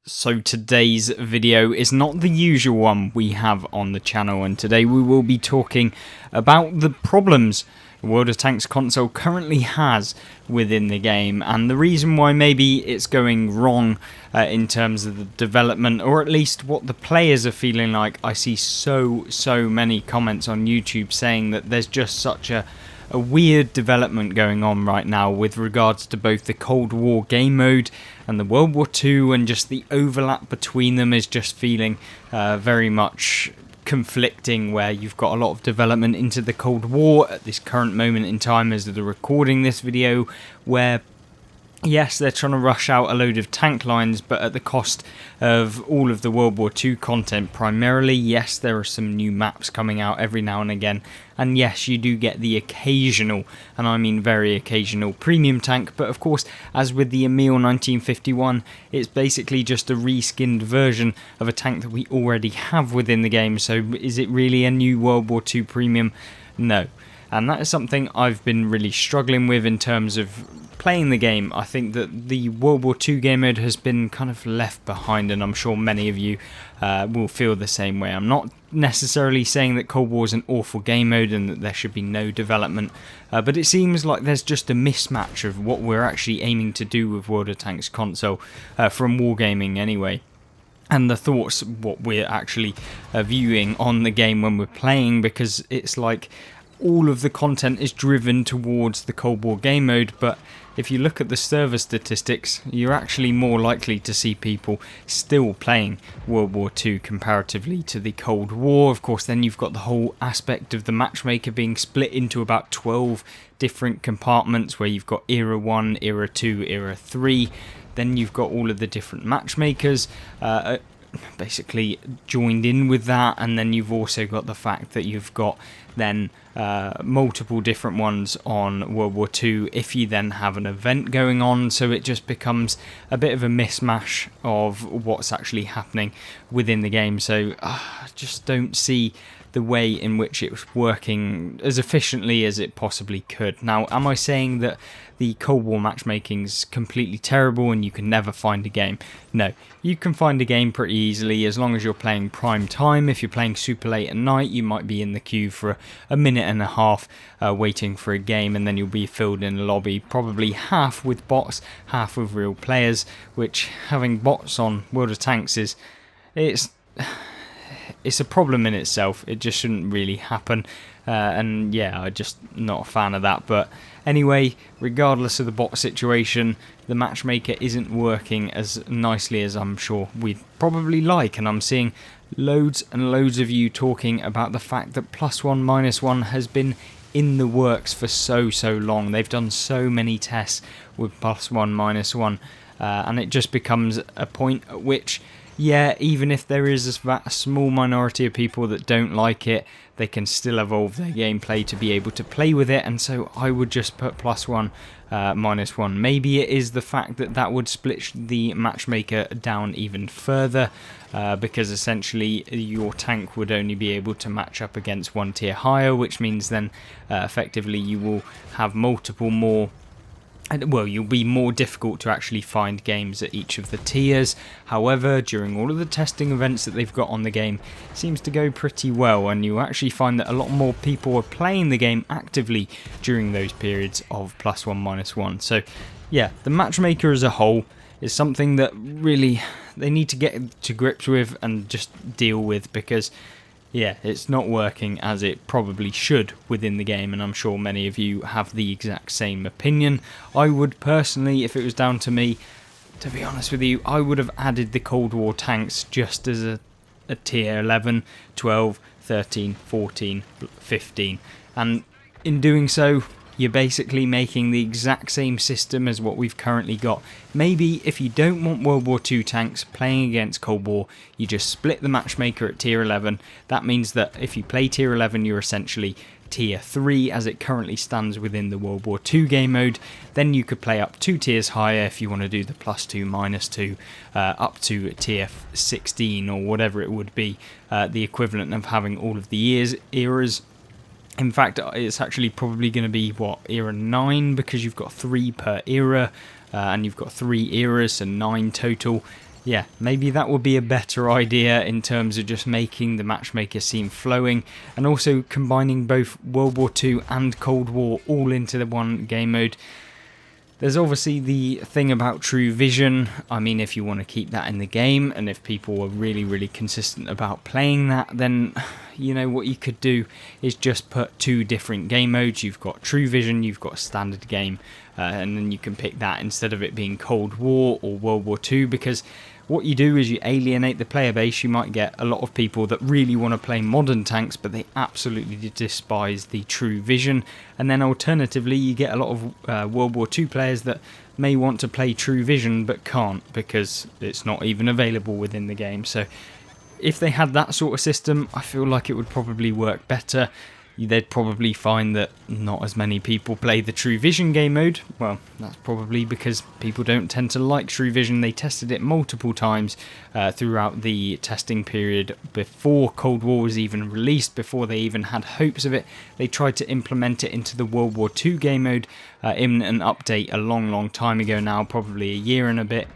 So today's video is not the usual one we have on the channel, and today we will be talking about the problems World of Tanks console currently has within the game, and the reason why maybe it's going wrong in terms of the development, or at least what the players are feeling like. I see so many comments on YouTube saying that there's just such a weird development going on right now with regards to both the Cold War game mode and the World War II, and just the overlap between them is just feeling very much conflicting, where you've got a lot of development into the Cold War at this current moment in time as they're recording this video, where yes, they're trying to rush out a load of tank lines, but at the cost of all of the World War II content primarily. Yes, there are some new maps coming out every now and again, and yes, you do get the occasional, and I mean very occasional, premium tank, but of course, as with the Emil 1951, it's basically just a reskinned version of a tank that we already have within the game. So is it really a new World War II premium? No. And that is something I've been really struggling with in terms of playing the game. I think that the World War II game mode has been kind of left behind, and I'm sure many of you will feel the same way. I'm not necessarily saying that Cold War is an awful game mode and that there should be no development, but it seems like there's just a mismatch of what we're actually aiming to do with World of Tanks console, from Wargaming anyway, and the thoughts, what we're actually viewing on the game when we're playing, because it's like all of the content is driven towards the Cold War game mode, but if you look at the server statistics, you're actually more likely to see people still playing World War II comparatively to the Cold War. Of course, then you've got the whole aspect of the matchmaker being split into about 12 different compartments, where you've got Era 1, Era 2, Era 3. Then you've got all of the different matchmakers basically joined in with that, and then you've also got the fact that you've got then multiple different ones on World War II if you then have an event going on. So it just becomes a bit of a mismatch of what's actually happening within the game. So I just don't see the way in which it's working as efficiently as it possibly could. Now, am I saying that the Cold War matchmaking's completely terrible and you can never find a game? No, you can find a game pretty easily as long as you're playing prime time. If you're playing super late at night, you might be in the queue for a minute and a half waiting for a game, and then you'll be filled in a lobby, probably half with bots, half with real players, which having bots on World of Tanks it's a problem in itself. It just shouldn't really happen, and yeah, I'm just not a fan of that. But anyway, regardless of the bot situation, the matchmaker isn't working as nicely as I'm sure we'd probably like, and I'm seeing loads and loads of you talking about the fact that +1 -1 has been in the works for so long. They've done so many tests with +1 -1, and it just becomes a point at which, yeah, even if there is a small minority of people that don't like it, they can still evolve their gameplay to be able to play with it. And so I would just put +1 -1. Maybe it is the fact that that would split the matchmaker down even further, because essentially your tank would only be able to match up against one tier higher, which means then effectively you will have multiple more. Well, you'll be more difficult to actually find games at each of the tiers. However, during all of the testing events that they've got on the game, it seems to go pretty well, and you actually find that a lot more people are playing the game actively during those periods of +1 -1. So yeah, the matchmaker as a whole is something that really they need to get to grips with and just deal with, because yeah, it's not working as it probably should within the game, and I'm sure many of you have the exact same opinion. I would personally, if it was down to me, to be honest with you, I would have added the Cold War tanks just as a tier 11, 12, 13, 14, 15, and in doing so, you're basically making the exact same system as what we've currently got. Maybe if you don't want World War II tanks playing against Cold War, you just split the matchmaker at tier 11. That means that if you play tier 11, you're essentially tier 3 as it currently stands within the World War II game mode. Then you could play up 2 tiers higher if you want to do the +2, -2, up to tier 16 or whatever it would be, the equivalent of having all of the eras. In fact, it's actually probably going to be, what, Era 9, because you've got 3 per era, and you've got 3 eras, and 9 total. yeah, maybe that would be a better idea in terms of just making the matchmaker seem flowing, and also combining both World War II and Cold War all into the one game mode. There's obviously the thing about True Vision. I mean, if you want to keep that in the game, and if people are really consistent about playing that, then, you know, what you could do is just put 2 different game modes. You've got True Vision, you've got a standard game, and then you can pick that instead of it being Cold War or World War II, because what you do is you alienate the player base. You might get a lot of people that really want to play modern tanks, but they absolutely despise the True Vision. And then alternatively, you get a lot of World War II players that may want to play True Vision but can't because it's not even available within the game. So if they had that sort of system, I feel like it would probably work better. They'd probably find that not as many people play the True Vision game mode. Well, that's probably because people don't tend to like True Vision. They tested it multiple times throughout the testing period before Cold War was even released, before they even had hopes of it. They tried to implement it into the World War II game mode in an update a long time ago now, probably a year and a bit.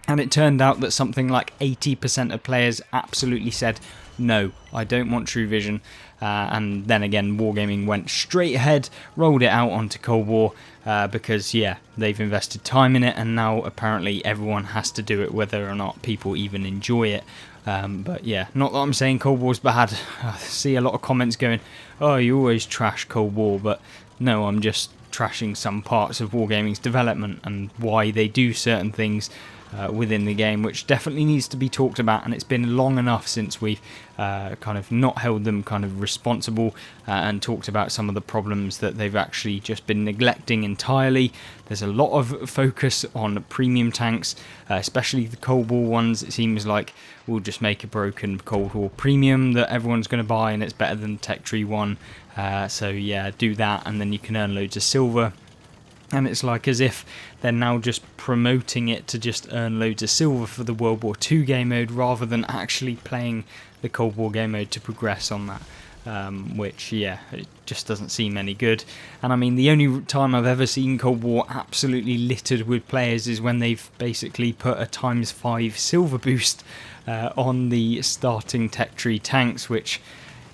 And it turned out that something like 80% of players absolutely said, no, I don't want True Vision. And then again, Wargaming went straight ahead, rolled it out onto Cold War, because, yeah, they've invested time in it, and now apparently everyone has to do it, whether or not people even enjoy it. But yeah, not that I'm saying Cold War's bad. I see a lot of comments going, oh, you always trash Cold War, but no, I'm just trashing some parts of Wargaming's development and why they do certain things within the game, which definitely needs to be talked about. And it's been long enough since we've kind of not held them kind of responsible and talked about some of the problems that they've actually just been neglecting entirely. There's a lot of focus on premium tanks, especially the Cold War ones. It seems like we'll just make a broken Cold War premium that everyone's going to buy, and it's better than the Tech Tree one. So yeah, do that, and then you can earn loads of silver. And it's like as if they're now just promoting it to just earn loads of silver for the World War II game mode, rather than actually playing the Cold War game mode to progress on that. Which, yeah, it just doesn't seem any good. And I mean, the only time I've ever seen Cold War absolutely littered with players is when they've basically put a ×5 silver boost on the starting Tech Tree tanks, which,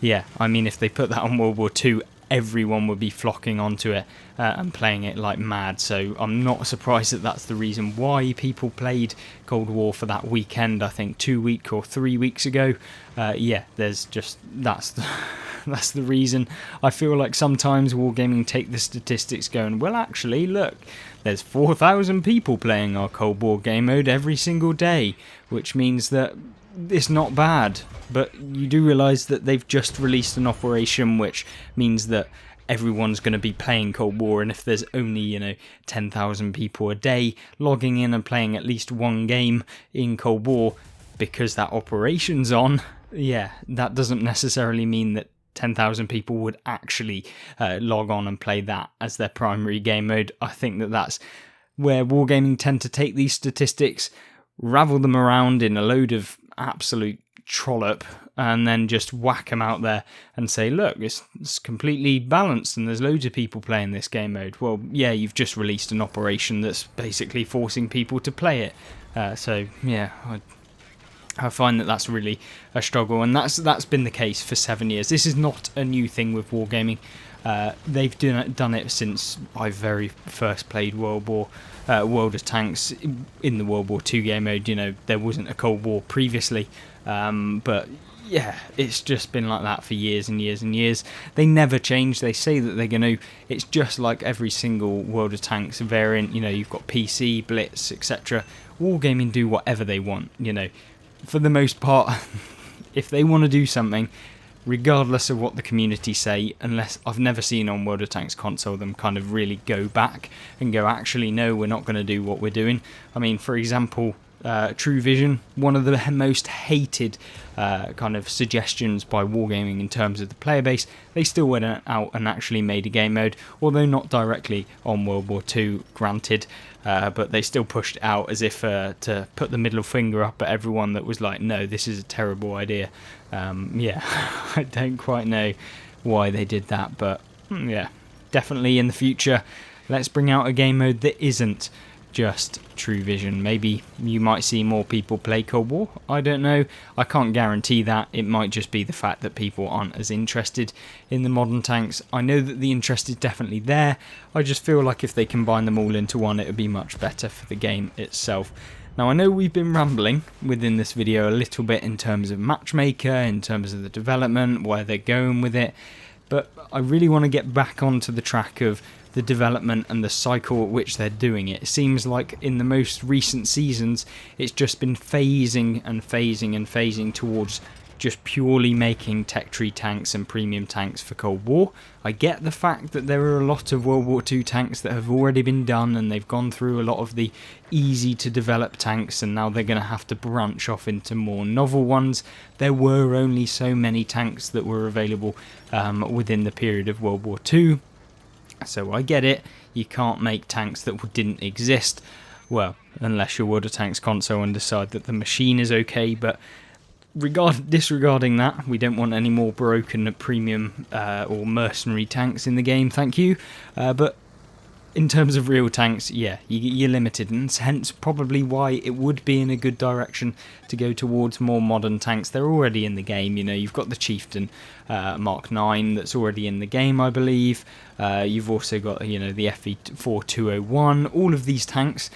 yeah, I mean, if they put that on World War II, everyone would be flocking onto it and playing it like mad. So I'm not surprised that that's the reason why people played Cold War for that weekend. I think 2 weeks or 3 weeks ago. Yeah, there's just that's the reason. I feel like sometimes Wargaming take the statistics going, well, actually, look, there's 4,000 people playing our Cold War game mode every single day, which means that it's not bad. But you do realise that they've just released an operation, which means that everyone's going to be playing Cold War, and if there's only 10,000 people a day logging in and playing at least one game in Cold War because that operation's on, yeah, that doesn't necessarily mean that 10,000 people would actually log on and play that as their primary game mode. I think that that's where Wargaming tend to take these statistics, ravel them around in a load of absolute trollop, and then just whack them out there and say, look, it's completely balanced and there's loads of people playing this game mode. Well, yeah, you've just released an operation that's basically forcing people to play it. So yeah, I find that that's really a struggle, and that's been the case for 7 years. This is not a new thing with Wargaming. They've done it since I very first played World of Tanks in the World War II game mode. There wasn't a Cold War previously, but yeah, it's just been like that for years and years and years. They never change. They say that they're going to. It's just like every single World of Tanks variant. You've got PC, Blitz, etc. Wargaming do whatever they want. For the most part, if they want to do something, regardless of what the community say, unless I've never seen on World of Tanks console them kind of really go back and go, actually, no, we're not going to do what we're doing. I mean, for example, True Vision, one of the most hated kind of suggestions by Wargaming in terms of the player base, they still went out and actually made a game mode, although not directly on World War II, granted, but they still pushed it out as if to put the middle finger up at everyone that was like, no, this is a terrible idea. Yeah, I don't quite know why they did that, but yeah, definitely in the future, let's bring out a game mode that isn't just True Vision. Maybe you might see more people play Cold War, I don't know. I can't guarantee that. It might just be the fact that people aren't as interested in the modern tanks. I know that the interest is definitely there. I just feel like if they combine them all into one, it would be much better for the game itself. Now, I know we've been rambling within this video a little bit in terms of Matchmaker, in terms of the development, where they're going with it, but I really want to get back onto the track of the development and the cycle at which they're doing it. It seems like in the most recent seasons, it's just been phasing and phasing and phasing towards just purely making tech tree tanks and premium tanks for Cold War. I get the fact that there are a lot of World War II tanks that have already been done and they've gone through a lot of the easy to develop tanks, and now they're going to have to branch off into more novel ones. There were only so many tanks that were available within the period of World War II. So I get it, you can't make tanks that didn't exist, well, unless you're World of Tanks console and decide that the machine is okay, but disregarding that, we don't want any more broken premium or mercenary tanks in the game, thank you. But in terms of real tanks, yeah, you're limited, and hence probably why it would be in a good direction to go towards more modern tanks. They're already in the game, you know, you've got the Chieftain Mark 9 that's already in the game, I believe. You've also got, you know, the FE4201, all of these tanks.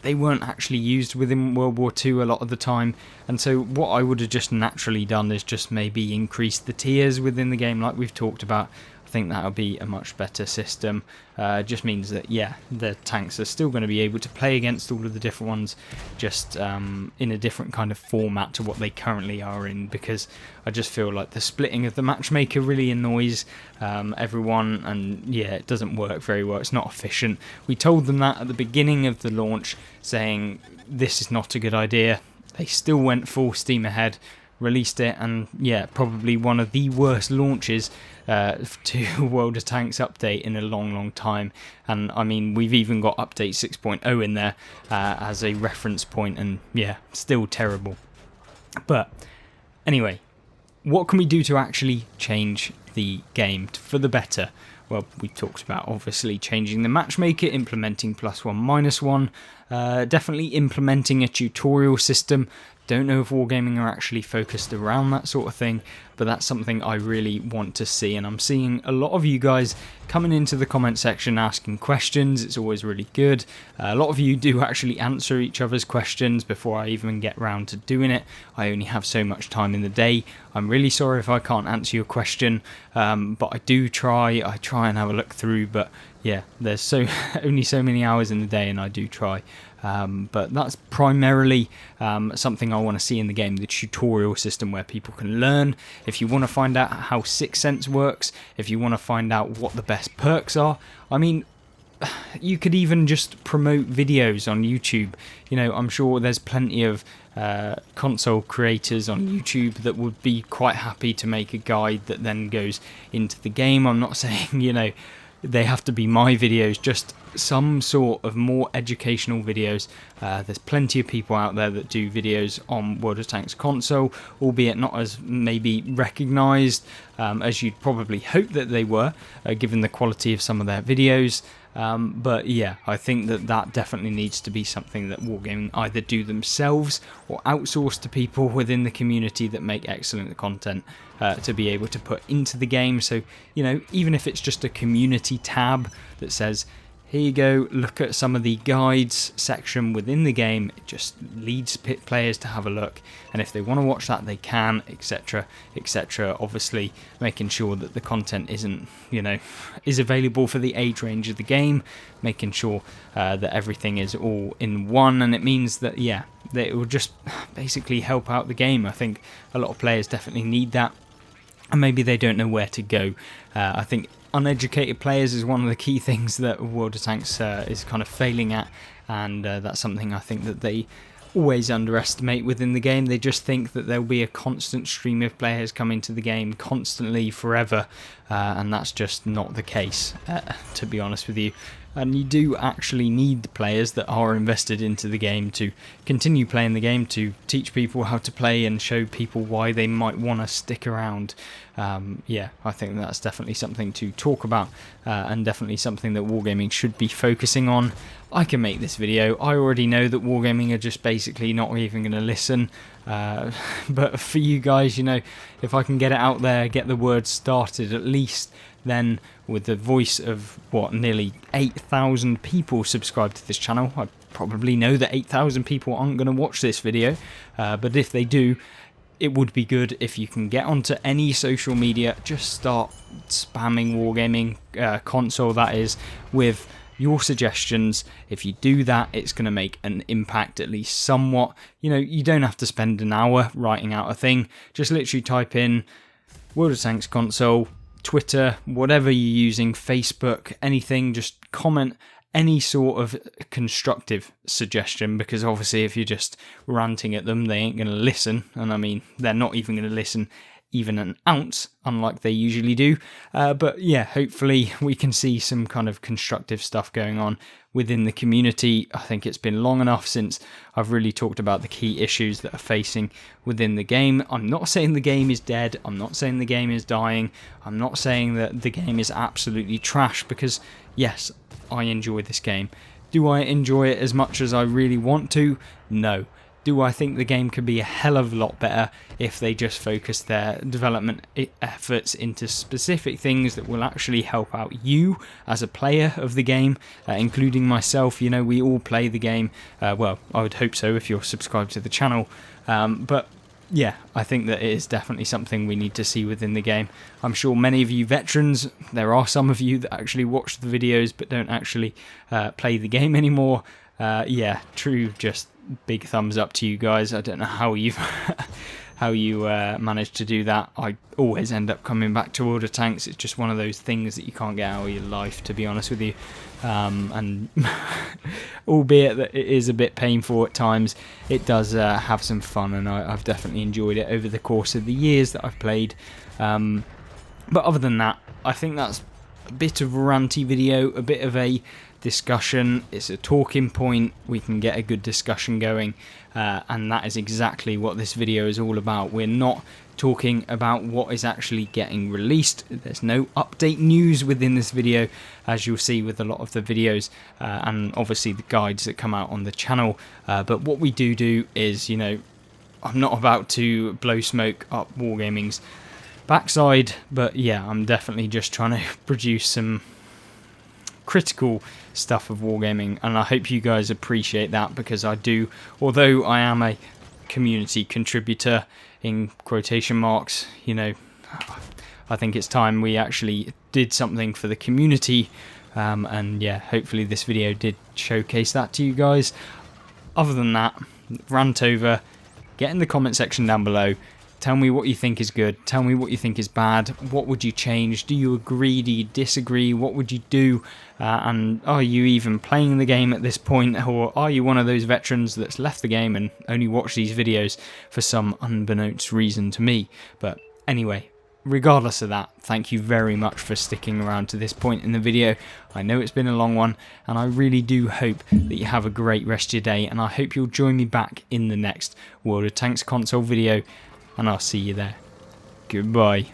They weren't actually used within World War II a lot of the time, and so what I would have just naturally done is just maybe increase the tiers within the game like we've talked about. I think that'll be a much better system. Just means that, yeah, the tanks are still going to be able to play against all of the different ones, just in a different kind of format to what they currently are in, because I just feel like the splitting of the matchmaker really annoys everyone, and yeah, it doesn't work very well. It's not efficient. We told them that at the beginning of the launch, saying this is not a good idea. They still went full steam ahead, released it, and yeah, probably one of the worst launches to World of Tanks update in a long time. And I mean, we've even got update 6.0 in there as a reference point, and yeah, still terrible. But anyway, what can we do to actually change the game for the better? Well, we talked about obviously changing the matchmaker, implementing +1, -1, definitely implementing a tutorial system. Don't know if Wargaming are actually focused around that sort of thing, but that's something I really want to see, and I'm seeing a lot of you guys coming into the comment section asking questions. It's always really good. A lot of you do actually answer each other's questions before I even get round to doing it. I only have so much time in the day. I'm really sorry if I can't answer your question, but I do try. I try and have a look through, but yeah, there's only so many hours in the day, and I do try. But that's primarily something I want to see in the game, the tutorial system where people can learn. If you want to find out how 6th Sense works, if you want to find out what the best perks are, I mean, you could even just promote videos on YouTube. You know, I'm sure there's plenty of console creators on YouTube that would be quite happy to make a guide that then goes into the game. I'm not saying, you know, they have to be my videos, just some sort of more educational videos. There's plenty of people out there that do videos on World of Tanks console, albeit not as maybe recognised as you'd probably hope that they were, given the quality of some of their videos. But yeah, I think that definitely needs to be something that Wargaming either do themselves or outsource to people within the community that make excellent content to be able to put into the game. So, you know, even if it's just a community tab that says, here you go, look at some of the guides section within the game, it just leads players to have a look, and if they want to watch that they can, etc, etc. Obviously making sure that the content isn't, you know, is available for the age range of the game, making sure that everything is all in one, and it means that, yeah, that it will just basically help out the game. I think a lot of players definitely need that, and maybe they don't know where to go. I think uneducated players is one of the key things that World of Tanks is kind of failing at, and that's something I think that they always underestimate within the game. They just think that there'll be a constant stream of players coming to the game constantly forever, and that's just not the case, to be honest with you. and you do actually need the players that are invested into the game to continue playing the game, to teach people how to play and show people why they might want to stick around. Yeah, I think that's definitely something to talk about, and definitely something that Wargaming should be focusing on. I can make this video. I already know that Wargaming are just basically not even going to listen, but for you guys, you know, if I can get it out there, get the word started at least, then with the voice of what, nearly 8,000 people subscribed to this channel, I probably know that 8,000 people aren't going to watch this video, but if they do, it would be good if you can get onto any social media, just start spamming Wargaming console, that is, with your suggestions. If you do that, it's going to make an impact, at least somewhat. You know, you don't have to spend an hour writing out a thing. Just literally type in World of Tanks console, Twitter, whatever you're using, Facebook, anything, just comment any sort of constructive suggestion, because obviously if you're just ranting at them, they ain't going to listen, and I mean, they're not even going to listen even an ounce, unlike they usually do. But yeah, hopefully we can see some kind of constructive stuff going on within the community. I think it's been long enough since I've really talked about the key issues that are facing within the game. I'm not saying the game is dead. I'm not saying the game is dying. I'm not saying that the game is absolutely trash, because yes, I enjoy this game. Do I enjoy it as much as I really want to? No. Do I think the game could be a hell of a lot better if they just focus their development efforts into specific things that will actually help out you as a player of the game, including myself? You know, we all play the game. Well, I would hope so if you're subscribed to the channel. But yeah, I think that it is definitely something we need to see within the game. I'm sure many of you veterans, there are some of you that actually watch the videos but don't actually play the game anymore. Yeah, true, just big thumbs up to you guys. I don't know how you've how you managed to do that. I always end up coming back to World of Tanks. It's just one of those things that you can't get out of your life, to be honest with you. And albeit that it is a bit painful at times, it does have some fun, and I've definitely enjoyed it over the course of the years that I've played. But other than that, I think that's a bit of a ranty video, a bit of a discussion. It's a talking point. We can get a good discussion going, and that is exactly what this video is all about. We're not talking about what is actually getting released. There's no update news within this video, as you'll see with a lot of the videos, and obviously the guides that come out on the channel. But what we do is, you know, I'm not about to blow smoke up Wargaming's backside, but yeah, I'm definitely just trying to produce some critical stuff of Wargaming, and I hope you guys appreciate that, because I do, although I am a community contributor in quotation marks, you know, I think it's time we actually did something for the community, and yeah, hopefully this video did showcase that to you guys. Other than that, rant over, get in the comment section down below. Tell me what you think is good. Tell me what you think is bad. What would you change? Do you agree? Do you disagree? What would you do? And are you even playing the game at this point? Or are you one of those veterans that's left the game and only watched these videos for some unbeknownst reason to me? But anyway, regardless of that, thank you very much for sticking around to this point in the video. I know it's been a long one, and I really do hope that you have a great rest of your day, and I hope you'll join me back in the next World of Tanks console video, and I'll see you there. Goodbye.